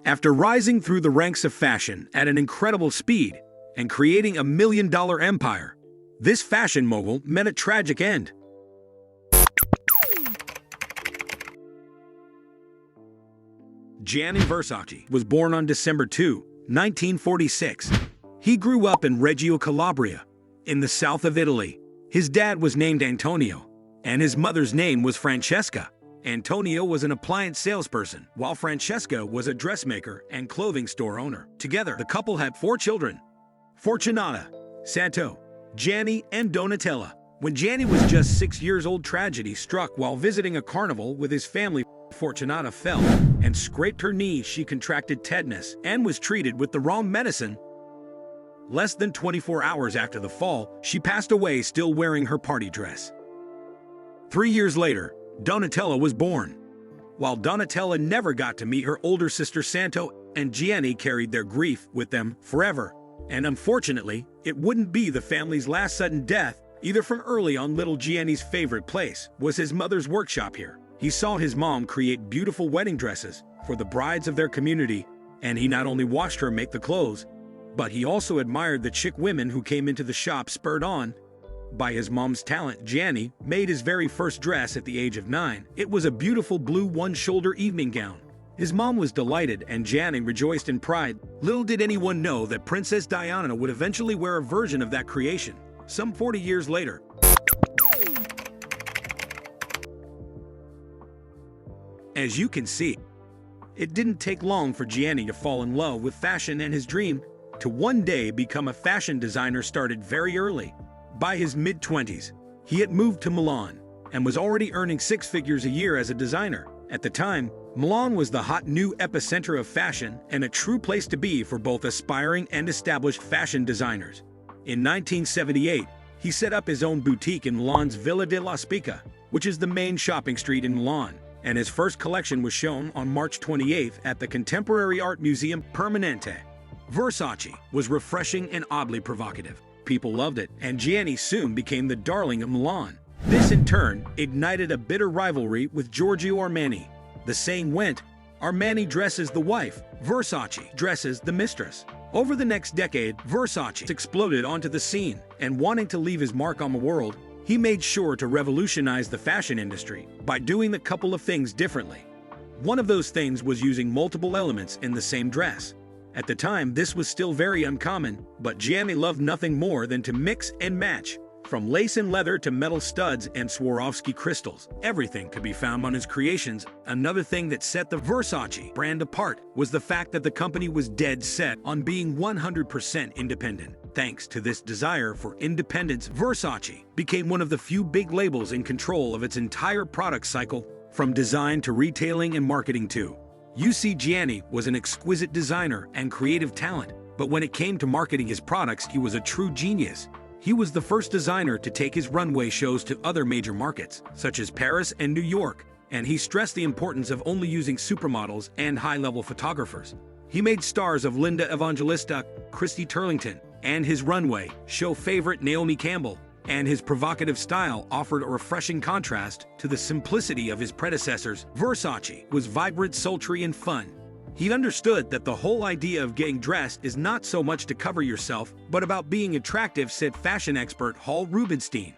After rising through the ranks of fashion at an incredible speed and creating a million-dollar empire, this fashion mogul met a tragic end. Gianni Versace was born on December 2, 1946. He grew up in Reggio Calabria, in the south of Italy. His dad was named Antonio, and his mother's name was Francesca. Antonio was an appliance salesperson, while Francesca was a dressmaker and clothing store owner. Together, the couple had 4 children: Fortunata, Santo, Gianni, and Donatella. When Gianni was just 6 years old, tragedy struck while visiting a carnival with his family. Fortunata fell and scraped her knee. She contracted tetanus and was treated with the wrong medicine. Less than 24 hours after the fall, she passed away still wearing her party dress. 3 years later, Donatella was born. While Donatella never got to meet her older sister Santo, and Gianni carried their grief with them forever. And unfortunately, it wouldn't be the family's last sudden death. Either from early on, little Gianni's favorite place was his mother's workshop here. He saw his mom create beautiful wedding dresses for the brides of their community, and he not only watched her make the clothes, but he also admired the chic women who came into the shop. Spurred on by his mom's talent, Gianni made his very first dress at the age of 9. It was a beautiful blue one-shoulder evening gown. His mom was delighted, and Gianni rejoiced in pride. Little did anyone know that Princess Diana would eventually wear a version of that creation, some 40 years later. As you can see, it didn't take long for Gianni to fall in love with fashion, and his dream to one day become a fashion designer started very early. By his mid-20s, he had moved to Milan and was already earning 6 figures a year as a designer. At the time, Milan was the hot new epicenter of fashion and a true place to be for both aspiring and established fashion designers. In 1978, he set up his own boutique in Milan's Villa della Spica, which is the main shopping street in Milan, and his first collection was shown on March 28th at the Contemporary Art Museum Permanente. Versace was refreshing and oddly provocative. People loved it, and Gianni soon became the darling of Milan. This in turn ignited a bitter rivalry with Giorgio Armani. The saying went, Armani dresses the wife, Versace dresses the mistress. Over the next decade, Versace exploded onto the scene, and wanting to leave his mark on the world, he made sure to revolutionize the fashion industry by doing a couple of things differently. One of those things was using multiple elements in the same dress. At the time, this was still very uncommon, but Gianni loved nothing more than to mix and match. From lace and leather to metal studs and Swarovski crystals, everything could be found on his creations. Another thing that set the Versace brand apart was the fact that the company was dead set on being 100% independent. Thanks to this desire for independence, Versace became one of the few big labels in control of its entire product cycle, from design to retailing and marketing too. You see, Gianni was an exquisite designer and creative talent, but when it came to marketing his products, he was a true genius. He was the first designer to take his runway shows to other major markets, such as Paris and New York, and he stressed the importance of only using supermodels and high-level photographers. He made stars of Linda Evangelista, Christy Turlington, and his runway show favorite Naomi Campbell, and his provocative style offered a refreshing contrast to the simplicity of his predecessors. Versace was vibrant, sultry, and fun. He understood that the whole idea of getting dressed is not so much to cover yourself, but about being attractive, said fashion expert Hal Rubinstein.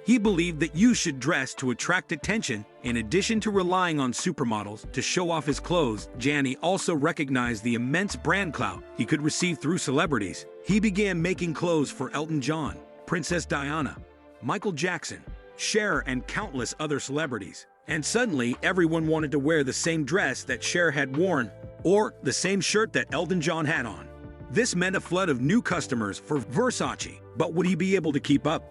He believed that you should dress to attract attention. In addition to relying on supermodels to show off his clothes, Gianni also recognized the immense brand clout he could receive through celebrities. He began making clothes for Elton John, Princess Diana, Michael Jackson, Cher, and countless other celebrities. And suddenly, everyone wanted to wear the same dress that Cher had worn, or the same shirt that Elton John had on. This meant a flood of new customers for Versace, but would he be able to keep up?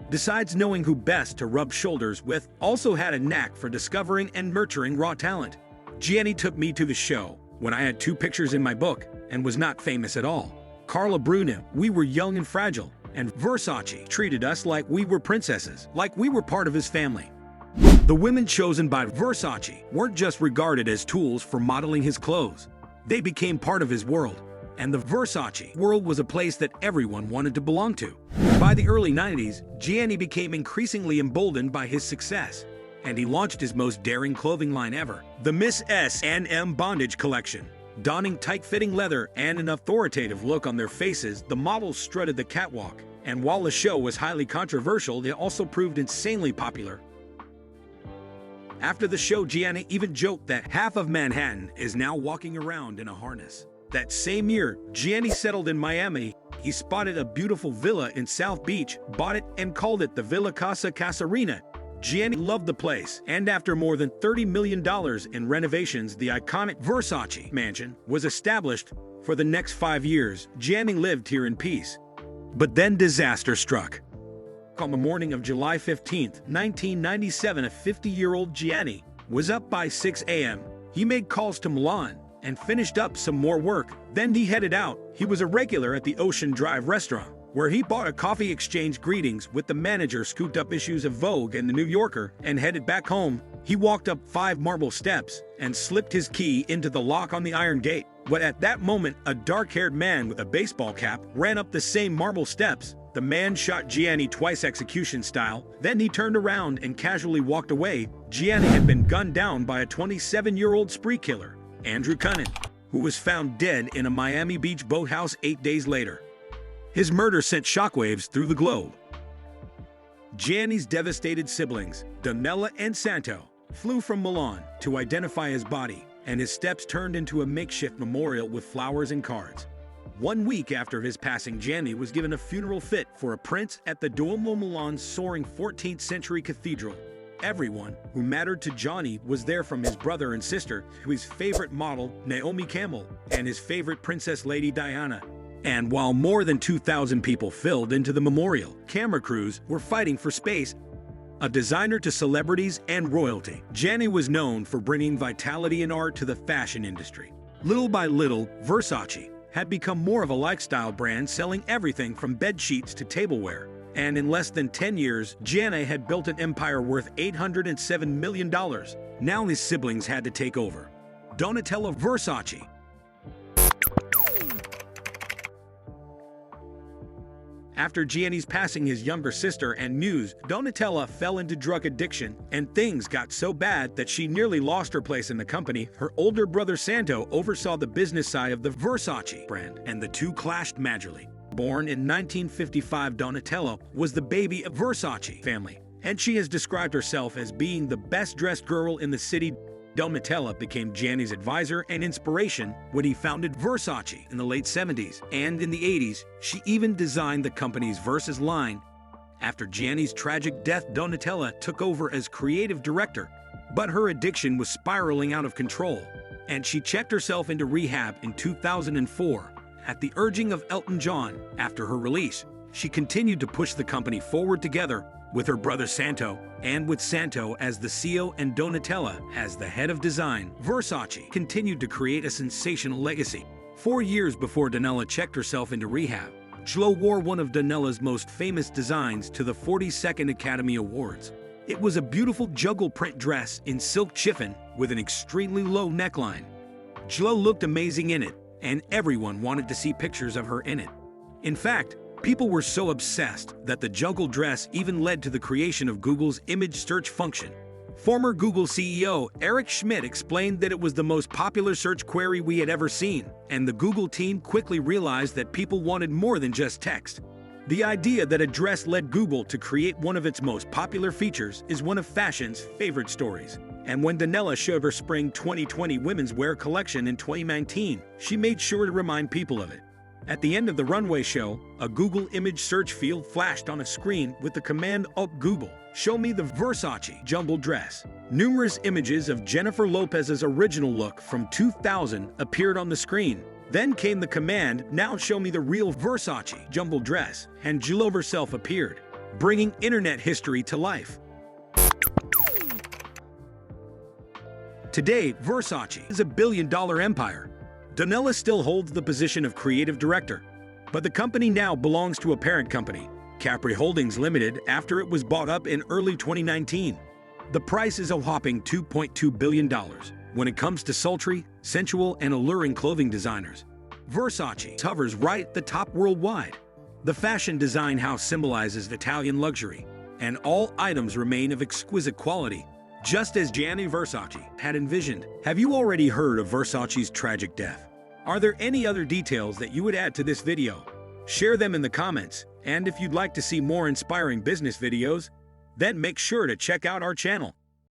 Besides knowing who best to rub shoulders with, also had a knack for discovering and nurturing raw talent. Gianni took me to the show when I had 2 pictures in my book and was not famous at all. Carla Bruni, we were young and fragile, and Versace treated us like we were princesses, like we were part of his family. The women chosen by Versace weren't just regarded as tools for modeling his clothes. They became part of his world, and the Versace world was a place that everyone wanted to belong to. By the early 90s, Gianni became increasingly emboldened by his success. and he launched his most daring clothing line ever, the Miss S&M Bondage Collection. Donning tight-fitting leather and an authoritative look on their faces, the models strutted the catwalk, and while the show was highly controversial, it also proved insanely popular. After the show, Gianni even joked that half of Manhattan is now walking around in a harness. That same year, Gianni settled in Miami. He spotted a beautiful villa in South Beach, bought it, and called it the Villa Casa Casarina. Gianni loved the place, and after more than $30 million in renovations, the iconic Versace mansion was established. For the next 5 years, Gianni lived here in peace. But then disaster struck. On the morning of July 15, 1997, a 50-year-old Gianni was up by 6 a.m. He made calls to Milan and finished up some more work. Then he headed out. He was a regular at the Ocean Drive restaurant, where he bought a coffee, exchanged greetings with the manager, scooped up issues of Vogue and The New Yorker, and headed back home. He walked up 5 marble steps and slipped his key into the lock on the iron gate. But at that moment, a dark-haired man with a baseball cap ran up the same marble steps. The man shot Gianni twice, execution style. Then he turned around and casually walked away. Gianni had been gunned down by a 27-year-old spree killer, Andrew Cunin, who was found dead in a Miami Beach boathouse 8 days later. His murder sent shockwaves through the globe. Gianni's devastated siblings, Donella and Santo, flew from Milan to identify his body, and his steps turned into a makeshift memorial with flowers and cards. 1 week after his passing, Gianni was given a funeral fit for a prince at the Duomo Milan's soaring 14th-century cathedral. Everyone who mattered to Gianni was there, from his brother and sister to his favorite model, Naomi Campbell, and his favorite princess, Lady Diana. And while more than 2,000 people filled into the memorial, camera crews were fighting for space. A designer to celebrities and royalty, Gianni was known for bringing vitality and art to the fashion industry. Little by little, Versace had become more of a lifestyle brand, selling everything from bed sheets to tableware. And in less than 10 years, Gianni had built an empire worth $807 million. Now his siblings had to take over. Donatella Versace. After Gianni's passing, his younger sister and muse, Donatella, fell into drug addiction, and things got so bad that she nearly lost her place in the company. Her older brother Santo oversaw the business side of the Versace brand, and the two clashed majorly. Born in 1955, Donatella was the baby of Versace family, and she has described herself as being the best-dressed girl in the city. Donatella became Gianni's advisor and inspiration when he founded Versace in the late 70s, and in the 80s, she even designed the company's Versace line. After Gianni's tragic death, Donatella took over as creative director, but her addiction was spiraling out of control, and she checked herself into rehab in 2004. At the urging of Elton John, after her release, she continued to push the company forward together with her brother Santo, and with Santo as the CEO and Donatella as the head of design. Versace continued to create a sensational legacy. 4 years before Donella checked herself into rehab, Glo wore one of Donella's most famous designs to the 42nd Academy Awards. It was a beautiful juggle print dress in silk chiffon with an extremely low neckline. Glo looked amazing in it, and everyone wanted to see pictures of her in it. In fact, people were so obsessed that the juggle dress even led to the creation of Google's image search function. Former Google CEO Eric Schmidt explained that it was the most popular search query we had ever seen, and the Google team quickly realized that people wanted more than just text. The idea that a dress led Google to create one of its most popular features is one of fashion's favorite stories. And when Donella showed her Spring 2020 women's wear collection in 2019, she made sure to remind people of it. At the end of the runway show, a Google image search field flashed on a screen with the command Google, show me the Versace jumble dress. Numerous images of Jennifer Lopez's original look from 2000 appeared on the screen. Then came the command, now show me the real Versace jumble dress, and Glo herself appeared, bringing internet history to life. Today, Versace is a billion-dollar empire. Donella still holds the position of creative director, but the company now belongs to a parent company, Capri Holdings Limited, after it was bought up in early 2019. The price is a whopping $2.2 billion. When it comes to sultry, sensual, and alluring clothing designers, Versace hovers right at the top worldwide. The fashion design house symbolizes Italian luxury, and all items remain of exquisite quality. just as Gianni Versace had envisioned. Have you already heard of Versace's tragic death? Are there any other details that you would add to this video? Share them in the comments, and if you'd like to see more inspiring business videos, then make sure to check out our channel.